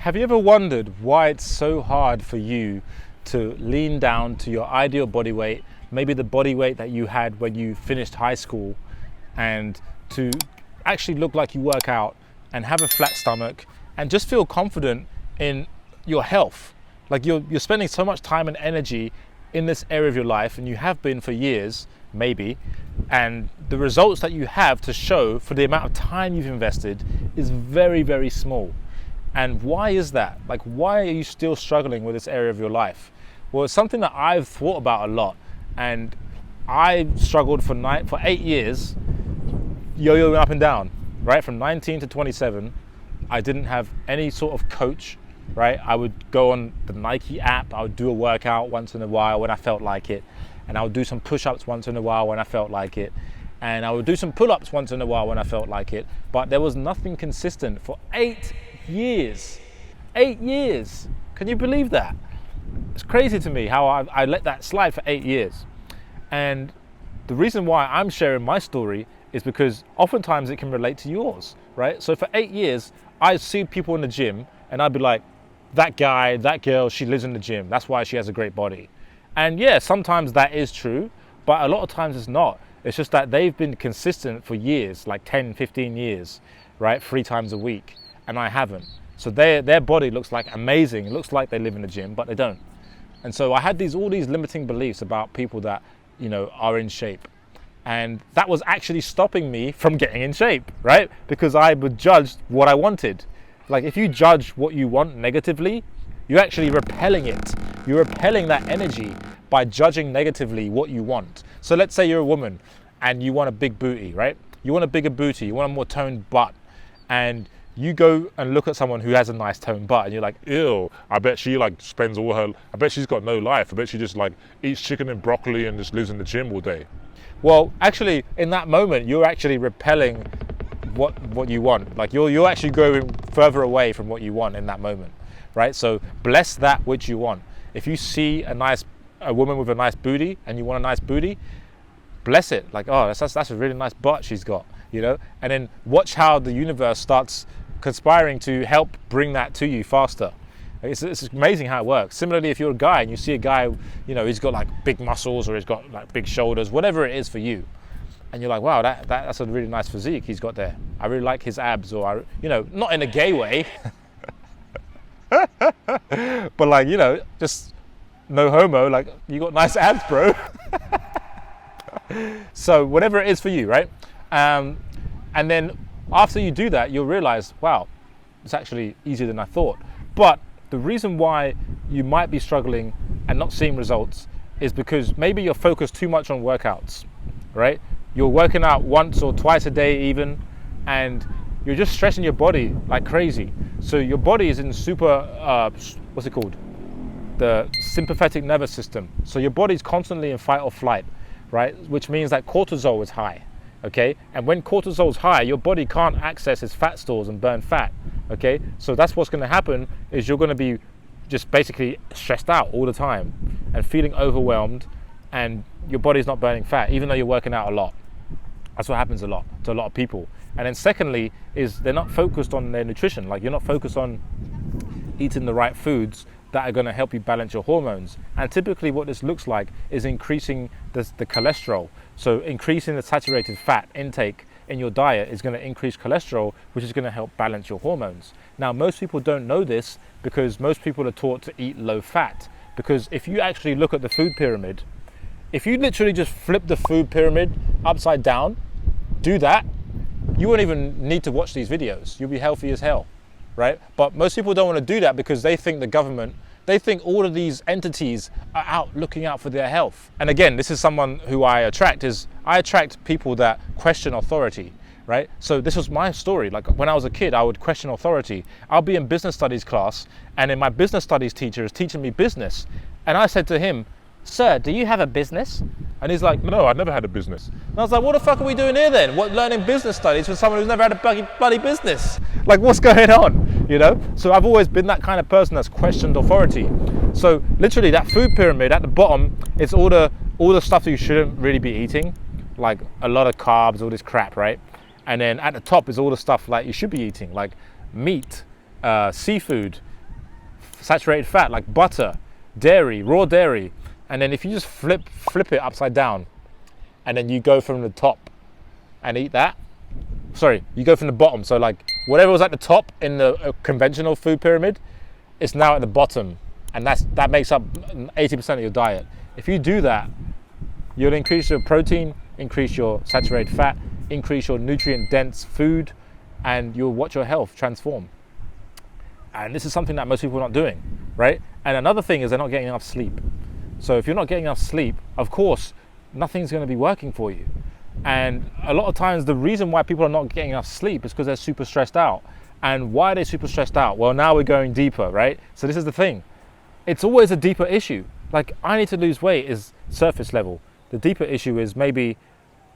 Have you ever wondered why it's so hard for you to lean down to your ideal body weight, maybe the body weight that you had when you finished high school, and to actually look like you work out and have a flat stomach and just feel confident in your health? Like you're spending so much time and energy in this area of your life, and you have been for years, maybe, and the results that you have to show for the amount of time you've invested is very, very small. And why is that? Like, why are you still struggling with this area of your life? Well, it's something that I've thought about a lot, and I struggled for 8 years, yo-yoing up and down, right? From 19 to 27, I didn't have any sort of coach, right? I would go on the Nike app, I would do a workout once in a while when I felt like it, and I would do some push-ups once in a while when I felt like it, and I would do some pull-ups once in a while when I felt like it, but there was nothing consistent for 8 years. 8 years. Can you believe that? It's crazy to me how I let that slide for 8 years. And the reason why I'm sharing my story is because oftentimes it can relate to yours, right? So for 8 years, I see people in the gym and I'd be like, that guy, that girl, she lives in the gym. That's why she has a great body. And yeah, sometimes that is true, but a lot of times it's not. It's just that they've been consistent for years, like 10, 15 years, right? 3 times a week. And I haven't. So their body looks like amazing. It looks like they live in the gym, but they don't. And so I had all these limiting beliefs about people that, are in shape. And that was actually stopping me from getting in shape, right? Because I would judge what I wanted. Like if you judge what you want negatively, you're actually repelling it. You're repelling that energy by judging negatively what you want. So let's say you're a woman and you want a big booty, right? You want a bigger booty, you want a more toned butt. And you go and look at someone who has a nice toned butt and you're like, ew, I bet she spends I bet she's got no life. I bet she just eats chicken and broccoli and just lives in the gym all day. Well, actually in that moment, you're actually repelling what you want. Like you're actually going further away from what you want in that moment, right? So bless that which you want. If you see a woman with a nice booty and you want a nice booty, bless it. Like, oh, that's a really nice butt she's got, and then watch how the universe starts conspiring to help bring that to you faster. It's amazing how it works. Similarly, if you're a guy and you see a guy, he's got big muscles or he's got big shoulders, whatever it is for you, and you're like, wow, that's a really nice physique he's got there. I really like his abs, or not in a gay way, but just no homo, you got nice abs, bro. So whatever it is for you, right? And then after you do that, you'll realize, wow, it's actually easier than I thought. But the reason why you might be struggling and not seeing results is because maybe you're focused too much on workouts, right? You're working out once or twice a day even, and you're just stressing your body like crazy. So your body is in what's it called? The sympathetic nervous system. So your body's constantly in fight or flight, right? Which means that cortisol is high. Okay, and when cortisol is high, your body can't access its fat stores and burn fat. Okay, so that's what's going to happen is you're going to be just basically stressed out all the time and feeling overwhelmed, and your body's not burning fat even though you're working out a lot. That's what happens a lot to a lot of people. And then secondly is they're not focused on their nutrition. Like you're not focused on eating the right foods that are going to help you balance your hormones. And typically what this looks like is increasing the cholesterol. So increasing the saturated fat intake in your diet is going to increase cholesterol, which is going to help balance your hormones. Now, most people don't know this because most people are taught to eat low fat. Because if you actually look at the food pyramid, if you literally just flip the food pyramid upside down, do that, you won't even need to watch these videos. You'll be healthy as hell. Right? But most people don't want to do that because they think the government, they think all of these entities are out looking out for their health. And again, this is someone who I attract people that question authority, right? So this was my story. Like when I was a kid, I would question authority. I'll be in business studies class, and then my business studies teacher is teaching me business. And I said to him, "Sir, do you have a business?" And he's like, "No, I've never had a business." And I was like, what the fuck are we doing here then? What, learning business studies with someone who's never had a bloody business? Like, what's going on? So I've always been that kind of person that's questioned authority. So literally that food pyramid at the bottom, it's all the stuff that you shouldn't really be eating, like a lot of carbs, all this crap, right? And then at the top is all the stuff like you should be eating, like meat, seafood, saturated fat like butter, dairy, raw dairy. And then if you just flip it upside down, and then you go from the top and eat that. Sorry, you go from the bottom. So like whatever was at the top in the conventional food pyramid, it's now at the bottom, and that makes up 80% of your diet. If you do that, you'll increase your protein, increase your saturated fat, increase your nutrient-dense food, and you'll watch your health transform. And this is something that most people are not doing, right? And another thing is they're not getting enough sleep. So if you're not getting enough sleep, of course, nothing's going to be working for you. And a lot of times the reason why people are not getting enough sleep is because they're super stressed out. And why are they super stressed out? Well, now we're going deeper, right? So this is the thing. It's always a deeper issue. Like, I need to lose weight is surface level. The deeper issue is maybe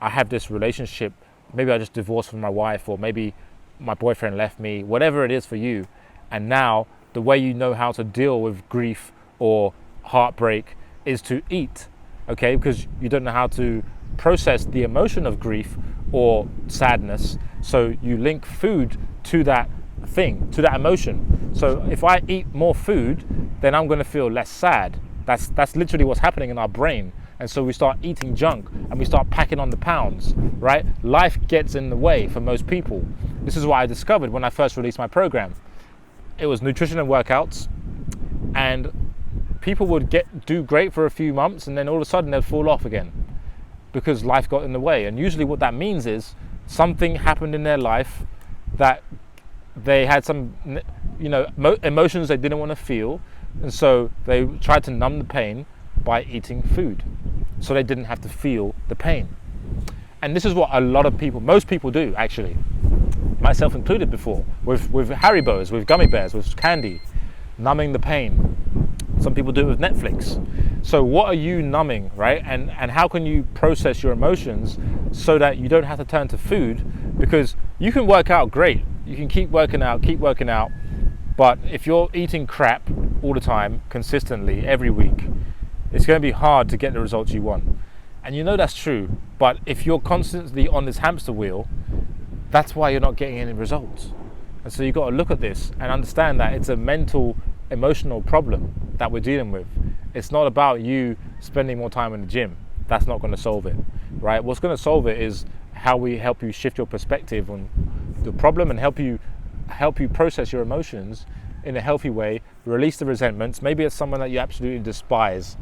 I have this relationship, maybe I just divorced from my wife, or maybe my boyfriend left me, whatever it is for you. And now the way you know how to deal with grief or heartbreak is to eat, okay? Because you don't know how to process the emotion of grief or sadness. So you link food to that thing, to that emotion. So if I eat more food, then I'm going to feel less sad. That's literally what's happening in our brain. And so we start eating junk and we start packing on the pounds, right? Life gets in the way for most people. This is what I discovered when I first released my program. It was nutrition and workouts, and people would do great for a few months, and then all of a sudden they'd fall off again because life got in the way. And usually what that means is something happened in their life that they had some, emotions they didn't want to feel, and so they tried to numb the pain by eating food, so they didn't have to feel the pain. And this is what a lot of people, most people do actually, myself included before, with Haribos, with gummy bears, with candy, numbing the pain. Some people do it with Netflix. So what are you numbing, right? And how can you process your emotions so that you don't have to turn to food? Because you can work out great, you can keep working out, but if you're eating crap all the time, consistently, every week, it's going to be hard to get the results you want. And you know that's true, but if you're constantly on this hamster wheel, that's why you're not getting any results. And so you've got to look at this and understand that it's a mental, emotional problem that we're dealing with. It's not about you spending more time in the gym. That's not going to solve it, right? What's going to solve it is how we help you shift your perspective on the problem and help you process your emotions in a healthy way, release the resentments. Maybe it's someone that you absolutely despise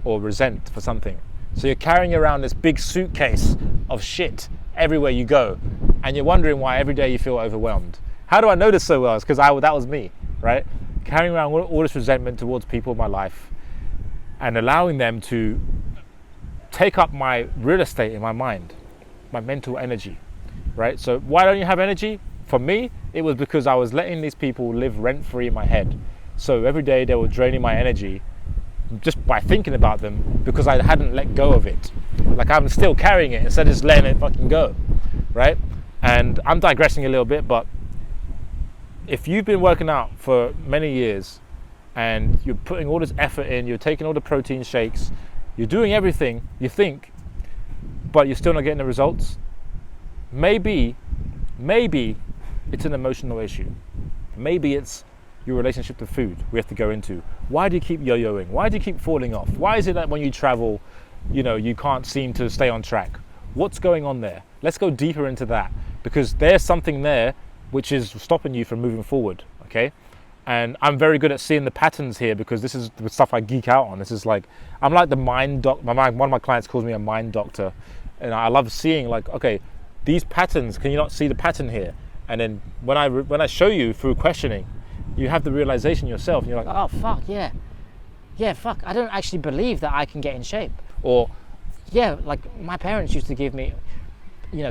or resent for something. So you're carrying around this big suitcase of shit everywhere you go, and you're wondering why every day you feel overwhelmed. How do I know this so well? It's because that was me, right? Carrying around all this resentment towards people in my life and allowing them to take up my real estate in my mind, my mental energy, right? So why don't you have energy? For me, it was because I was letting these people live rent-free in my head. So every day they were draining my energy just by thinking about them, because I hadn't let go of it. Like, I'm still carrying it instead of just letting it fucking go, right? And I'm digressing a little bit, but if you've been working out for many years and you're putting all this effort in, you're taking all the protein shakes, you're doing everything you think, but you're still not getting the results, maybe it's an emotional issue. Maybe it's your relationship to food we have to go into. Why do you keep yo-yoing? Why do you keep falling off? Why is it that when you travel, you can't seem to stay on track? What's going on there? Let's go deeper into that, because there's something there which is stopping you from moving forward, okay? And I'm very good at seeing the patterns here, because this is the stuff I geek out on. This is like, I'm like the mind doc. One of my clients calls me a mind doctor, and I love seeing, like, okay, these patterns, can you not see the pattern here? And then when I show you through questioning, you have the realization yourself, and you're like, oh fuck, yeah, fuck, I don't actually believe that I can get in shape. or Yeah, like my parents used to give me,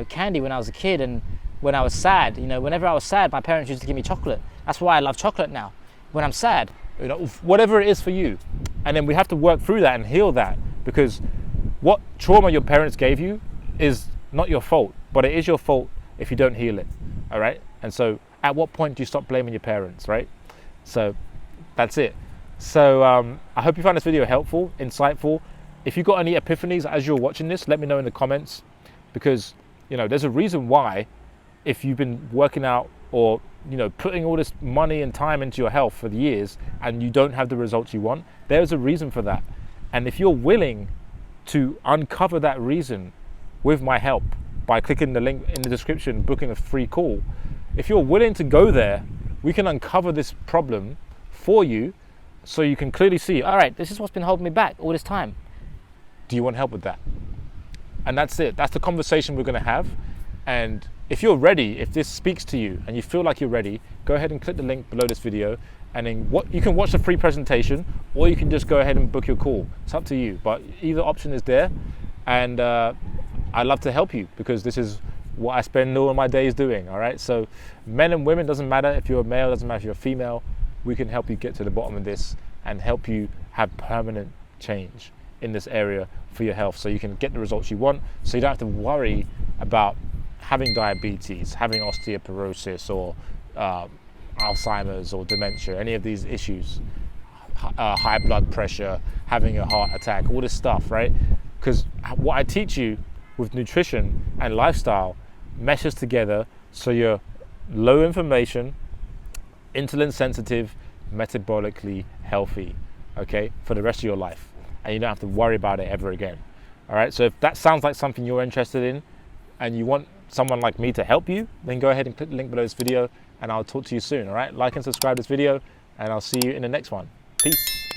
candy when I was a kid, and when I was sad, whenever I was sad, my parents used to give me chocolate. That's why I love chocolate now, when I'm sad. whatever it is for you. And then we have to work through that and heal that, because what trauma your parents gave you is not your fault, but it is your fault if you don't heal it, all right? And so at what point do you stop blaming your parents, right? So that's it. So I hope you found this video helpful, insightful. If you got any epiphanies as you're watching this, let me know in the comments, because there's a reason why, if you've been working out or putting all this money and time into your health for the years and you don't have the results you want, there's a reason for that. And if you're willing to uncover that reason with my help by clicking the link in the description, booking a free call, if you're willing to go there, we can uncover this problem for you so you can clearly see, all right, this is what's been holding me back all this time. Do you want help with that? And that's it. That's the conversation we're going to have. And if you're ready, if this speaks to you and you feel like you're ready, go ahead and click the link below this video, and then you can watch the free presentation, or you can just go ahead and book your call. It's up to you, but either option is there. And I'd love to help you, because this is what I spend all of my days doing. All right, so men and women, doesn't matter if you're a male, doesn't matter if you're a female, we can help you get to the bottom of this and help you have permanent change in this area for your health, so you can get the results you want, so you don't have to worry about having diabetes, having osteoporosis, or Alzheimer's or dementia, any of these issues, high blood pressure, having a heart attack, all this stuff, right? Because what I teach you with nutrition and lifestyle meshes together, so you're low inflammation, insulin sensitive, metabolically healthy, okay, for the rest of your life, and you don't have to worry about it ever again. All right, so if that sounds like something you're interested in and you want someone like me to help you, then go ahead and click the link below this video, and I'll talk to you soon. All right, like and subscribe this video, and I'll see you in the next one. Peace.